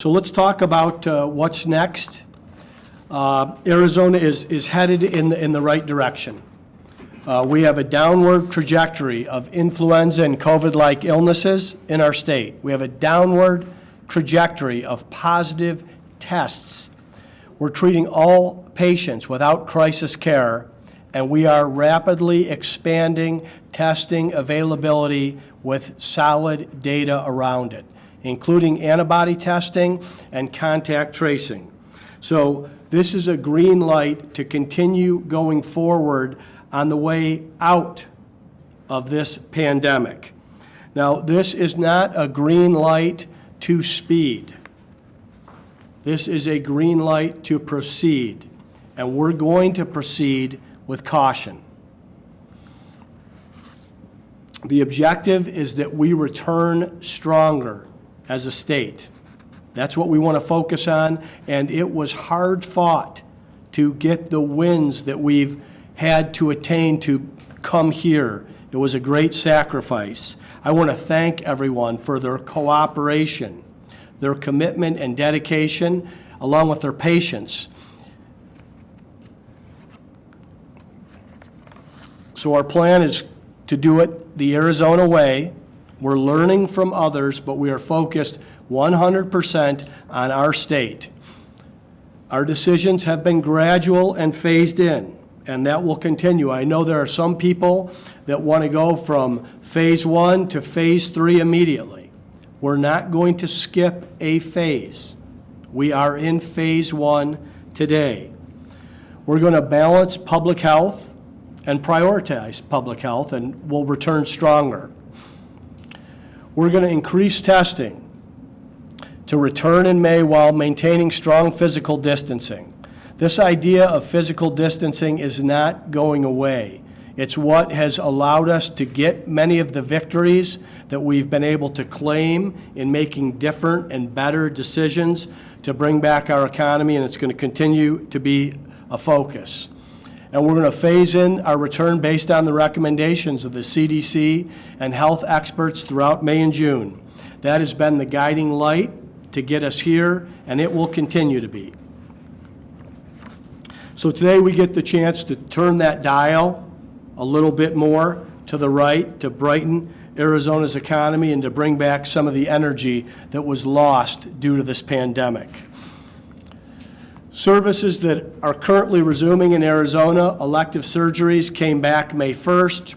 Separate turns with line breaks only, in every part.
So let's talk about what's next. Arizona is headed in the right direction. We have a downward trajectory of influenza and COVID-like illnesses in our state. We have a downward trajectory of positive tests. We're treating all patients without crisis care, and we are rapidly expanding testing availability with solid data around it, including antibody testing and contact tracing. So this is a green light to continue going forward on the way out of this pandemic. Now, this is not a green light to speed. This is a green light to proceed, and we're going to proceed with caution. The objective is that we return stronger as a state. That's what we want to focus on, and it was hard fought to get the wins that we've had to attain to come here. It was a great sacrifice. I want to thank everyone for their cooperation, their commitment and dedication, along with their patience. So our plan is to do it the Arizona way. We're learning from others, but we are focused 100% on our state. Our decisions have been gradual and phased in, and that will continue. I know there are some people that want to go from phase 1 to phase 3 immediately. We're not going to skip a phase. We are in phase 1 today. We're going to balance public health and prioritize public health, and we'll return stronger. We're going to increase testing to return in May while maintaining strong physical distancing. This idea of physical distancing is not going away. It's what has allowed us to get many of the victories that we've been able to claim in making different and better decisions to bring back our economy, and it's going to continue to be a focus. And we're going to phase in our return based on the recommendations of the CDC and health experts throughout May and June. That has been the guiding light to get us here, and it will continue to be. So today we get the chance to turn that dial a little bit more to the right to brighten Arizona's economy and to bring back some of the energy that was lost due to this pandemic. Services that are currently resuming in Arizona: elective surgeries came back May 1st.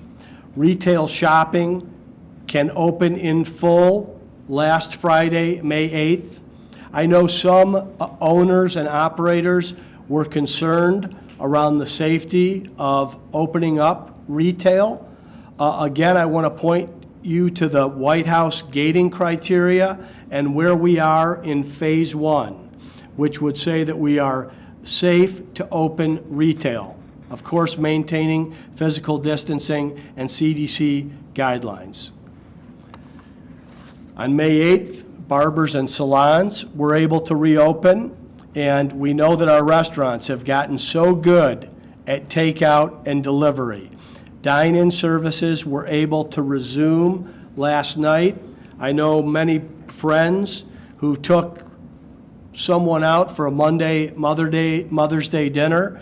Retail shopping can open in full last Friday, May 8th. I know some owners and operators were concerned around the safety of opening up retail. Again, I want to point you to the White House gating criteria and where we are in phase 1. Which would say that we are safe to open retail, of course maintaining physical distancing and CDC guidelines. On May 8th, barbers and salons were able to reopen, and we know that our restaurants have gotten so good at takeout and delivery. Dine-in services were able to resume last night. I know many friends who took someone out for a Monday Mother's Day dinner.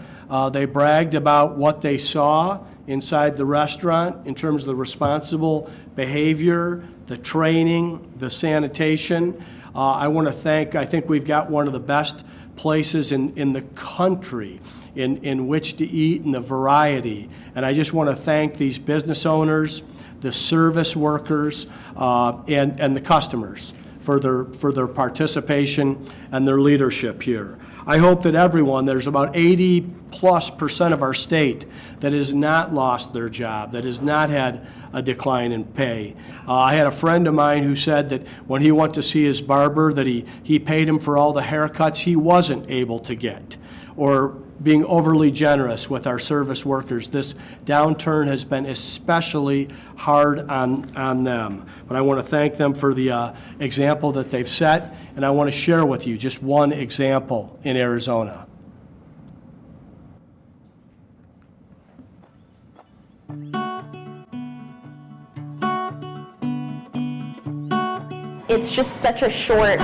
They bragged about what they saw inside the restaurant in terms of the responsible behavior, the training, the sanitation. I want to thank, I think we've got one of the best places in the country in which to eat and the variety. And I just want to thank these business owners, the service workers, and the customers for their participation and their leadership here. I hope that everyone, there's about 80+% of our state that has not lost their job, that has not had a decline in pay. I had a friend of mine who said that when he went to see his barber that he paid him for all the haircuts he wasn't able to get, or being overly generous with our service workers. This downturn has been especially hard on them. But I want to thank them for the example that they've set, and I want to share with you just one example in Arizona.
It's just such a short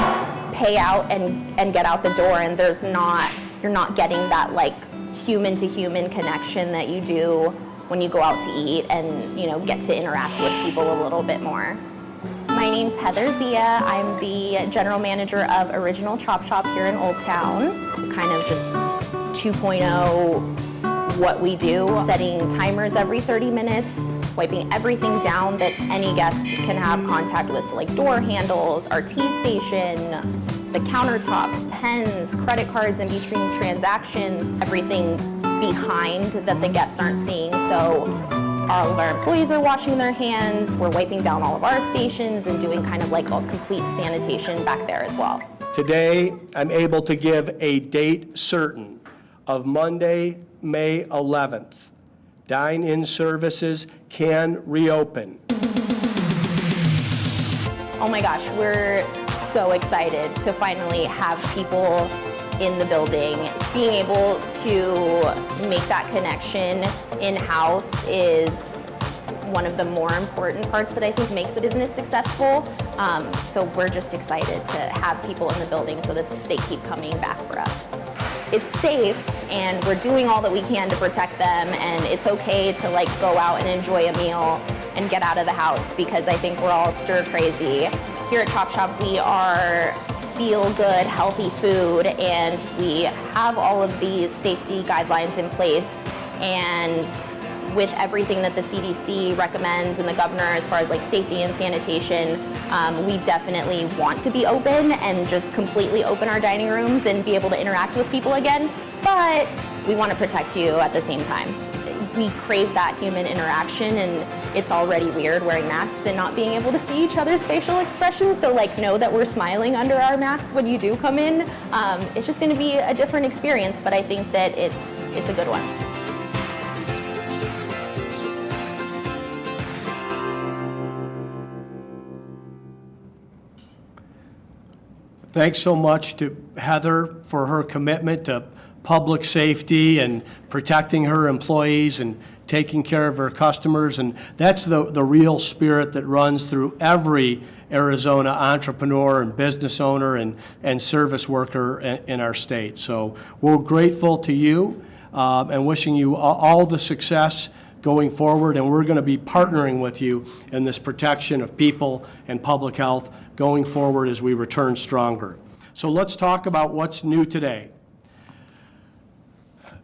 pay out and get out the door, and you're not getting that like human to human connection that you do when you go out to eat and get to interact with people a little bit more. My name's Heather Zia. I'm the general manager of Original Chop Shop here in Old Town. Kind of just 2.0 what we do, setting timers every 30 minutes, wiping everything down that any guest can have contact with, so like door handles, our tea station, the countertops, pens, credit cards in between transactions, everything behind that the guests aren't seeing. So all of our employees are washing their hands, we're wiping down all of our stations and doing kind of like a complete sanitation back there as well.
Today, I'm able to give a date certain of Monday, May 11th. Dine-in services can reopen.
Oh my gosh, we're so excited to finally have people in the building. Being able to make that connection in-house is one of the more important parts that I think makes a business successful. So we're just excited to have people in the building so that they keep coming back for us. It's safe and we're doing all that we can to protect them, and it's okay to like go out and enjoy a meal and get out of the house, because I think we're all stir crazy. Here at Chop Shop we are feel-good, healthy food, and we have all of these safety guidelines in place, and with everything that the CDC recommends and the governor as far as like safety and sanitation, we definitely want to be open and just completely open our dining rooms and be able to interact with people again, but we want to protect you at the same time. We crave that human interaction, and it's already weird wearing masks and not being able to see each other's facial expressions, so like know that we're smiling under our masks when you do come in. It's just going to be a different experience, but I think that it's a good one.
Thanks so much to Heather for her commitment to public safety and protecting her employees and taking care of her customers. And that's the real spirit that runs through every Arizona entrepreneur and business owner and service worker in our state. So we're grateful to you and wishing you all the success going forward. And we're going to be partnering with you in this protection of people and public health going forward as we return stronger. So let's talk about what's new today.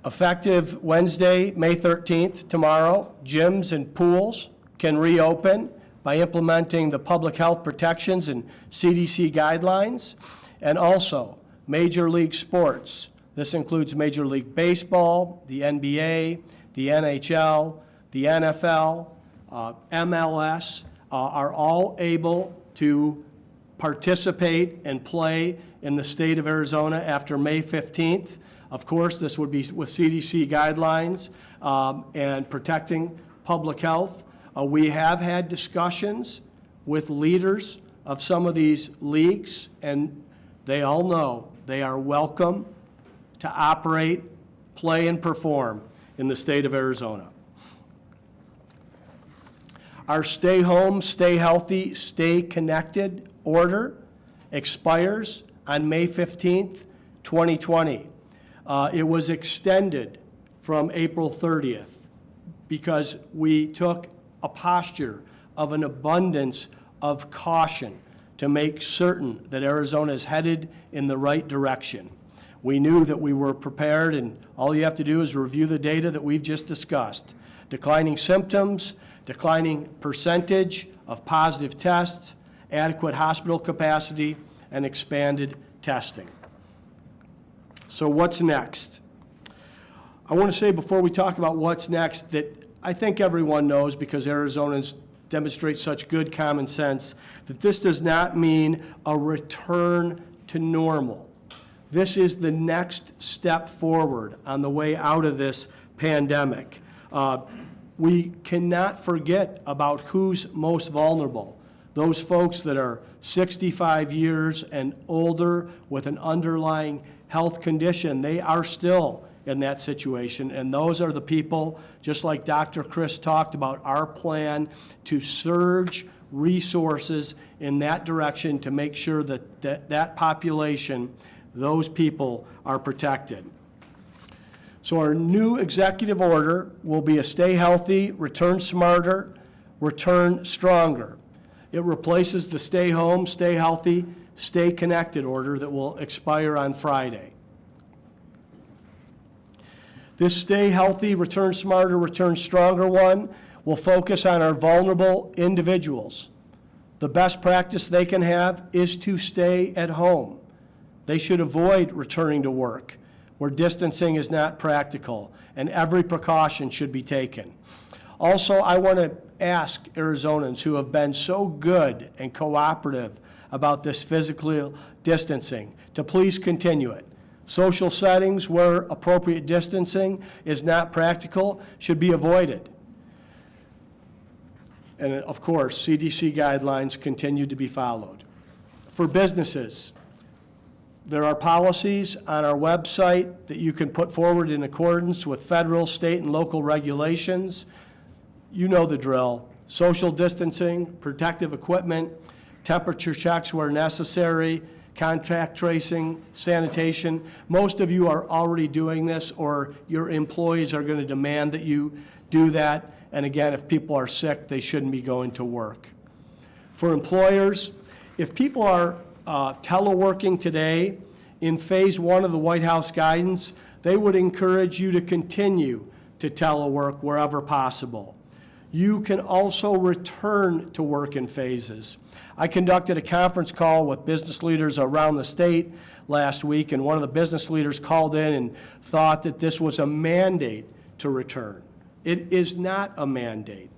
Effective Wednesday, May 13th, tomorrow, gyms and pools can reopen by implementing the public health protections and CDC guidelines. And also, Major League Sports. This includes Major League Baseball, the NBA, the NHL, the NFL, MLS, are all able to participate and play in the state of Arizona after May 15th. Of course, this would be with CDC guidelines and protecting public health. We have had discussions with leaders of some of these leagues, and they all know they are welcome to operate, play, and perform in the state of Arizona. Our Stay Home, Stay Healthy, Stay Connected order expires on May 15th, 2020. It was extended from April 30th because we took a posture of an abundance of caution to make certain that Arizona is headed in the right direction. We knew that we were prepared, and all you have to do is review the data that we've just discussed. Declining symptoms, declining percentage of positive tests, adequate hospital capacity, and expanded testing. So what's next? I want to say before we talk about what's next that I think everyone knows, because Arizonans demonstrate such good common sense, that this does not mean a return to normal. This is the next step forward on the way out of this pandemic. We cannot forget about who's most vulnerable. Those folks that are 65 years and older with an underlying health condition, they are still in that situation. And those are the people, just like Dr. Chris talked about, our plan to surge resources in that direction to make sure that that population, those people, are protected. So our new executive order will be a stay healthy, return smarter, return stronger. It replaces the stay home, stay healthy, stay connected order that will expire on Friday. This stay healthy, return smarter, return stronger one will focus on our vulnerable individuals. The best practice they can have is to stay at home. They should avoid returning to work where distancing is not practical, and every precaution should be taken. Also, I want to ask Arizonans who have been so good and cooperative about this physical distancing to please continue it. Social settings where appropriate distancing is not practical should be avoided. And of course, CDC guidelines continue to be followed. For businesses, there are policies on our website that you can put forward in accordance with federal, state, and local regulations. You know the drill. Social distancing, protective equipment, temperature checks where necessary, contact tracing, sanitation. Most of you are already doing this, or your employees are going to demand that you do that. And again, if people are sick, they shouldn't be going to work. For employers, if people are teleworking today, in phase 1 of the White House guidance, they would encourage you to continue to telework wherever possible. You can also return to work in phases. I conducted a conference call with business leaders around the state last week, and one of the business leaders called in and thought that this was a mandate to return. It is not a mandate.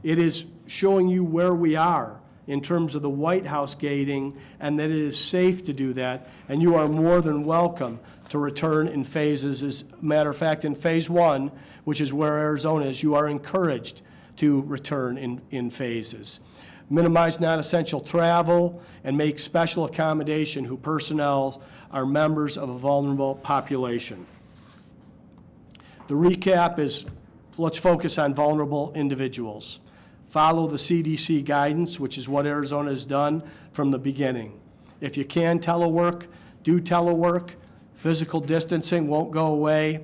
It is showing you where we are in terms of the White House gating, and that it is safe to do that, and you are more than welcome to return in phases. As a matter of fact, in phase 1, which is where Arizona is, you are encouraged to return in phases. Minimize non-essential travel and make special accommodation who personnel are members of a vulnerable population. The recap is, let's focus on vulnerable individuals. Follow the CDC guidance, which is what Arizona has done from the beginning. If you can telework, do telework. Physical distancing won't go away.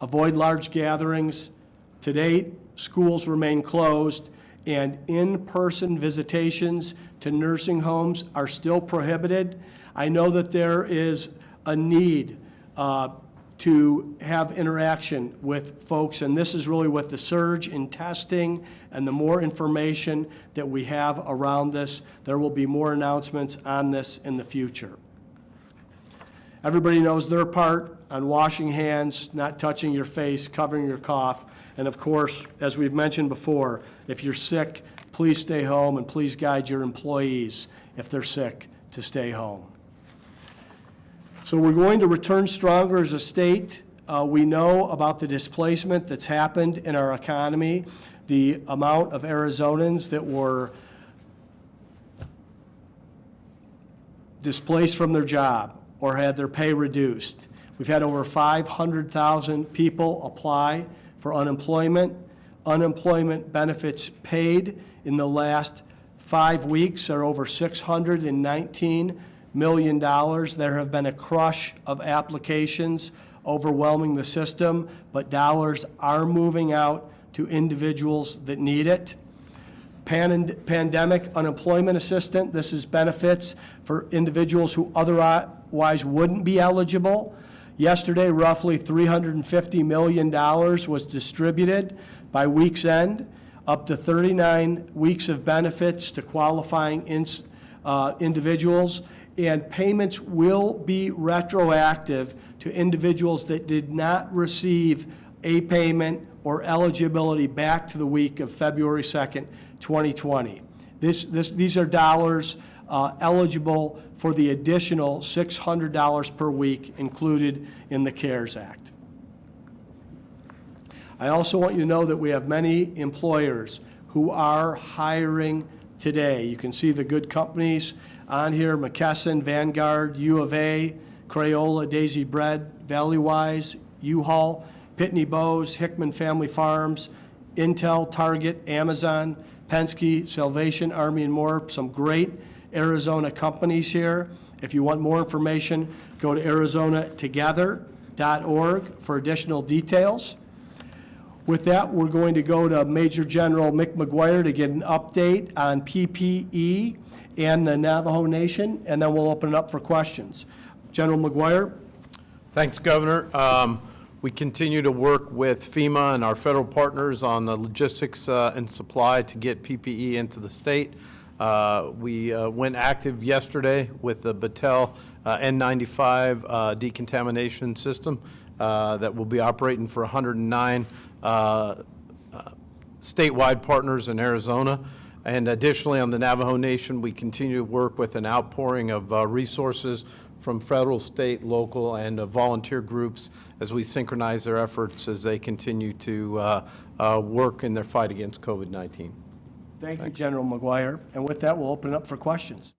Avoid large gatherings. To date, schools remain closed, and in-person visitations to nursing homes are still prohibited. I know that there is a need to have interaction with folks, and this is really with the surge in testing and the more information that we have around this. There will be more announcements on this in the future. Everybody knows their part on washing hands, not touching your face, covering your cough, and of course, as we've mentioned before, if you're sick, please stay home, and please guide your employees, if they're sick, to stay home. So we're going to return stronger as a state. We know about the displacement that's happened in our economy, the amount of Arizonans that were displaced from their job or had their pay reduced. We've had over 500,000 people apply for unemployment. Unemployment benefits paid in the last 5 weeks are over $619 million. There have been a crush of applications overwhelming the system, but dollars are moving out to individuals that need it. Pandemic unemployment assistance, this is benefits for individuals who otherwise wouldn't be eligible. Yesterday, roughly $350 million was distributed by week's end, up to 39 weeks of benefits to qualifying individuals, and payments will be retroactive to individuals that did not receive a payment or eligibility back to the week of February 2nd, 2020. These are dollars eligible for the additional $600 per week included in the CARES Act. I also want you to know that we have many employers who are hiring today. You can see the good companies on here: McKesson, Vanguard, U of A, Crayola, Daisy Bread, Valleywise, U-Haul, Pitney Bowes, Hickman Family Farms, Intel, Target, Amazon, Penske, Salvation Army, and more. Some great Arizona companies here. If you want more information, go to arizonatogether.org for additional details. With that, we're going to go to Major General Mick McGuire to get an update on PPE and the Navajo Nation, and then we'll open it up for questions. General McGuire?
Thanks, Governor. We continue to work with FEMA and our federal partners on the logistics and supply to get PPE into the state. We went active yesterday with the Battelle N95 decontamination system that will be operating for 109 statewide partners in Arizona. And additionally, on the Navajo Nation, we continue to work with an outpouring of resources from federal, state, local, and volunteer groups as we synchronize their efforts as they continue to work in their fight against COVID-19.
Thank you, General McGuire. And with that, we'll open it up for questions.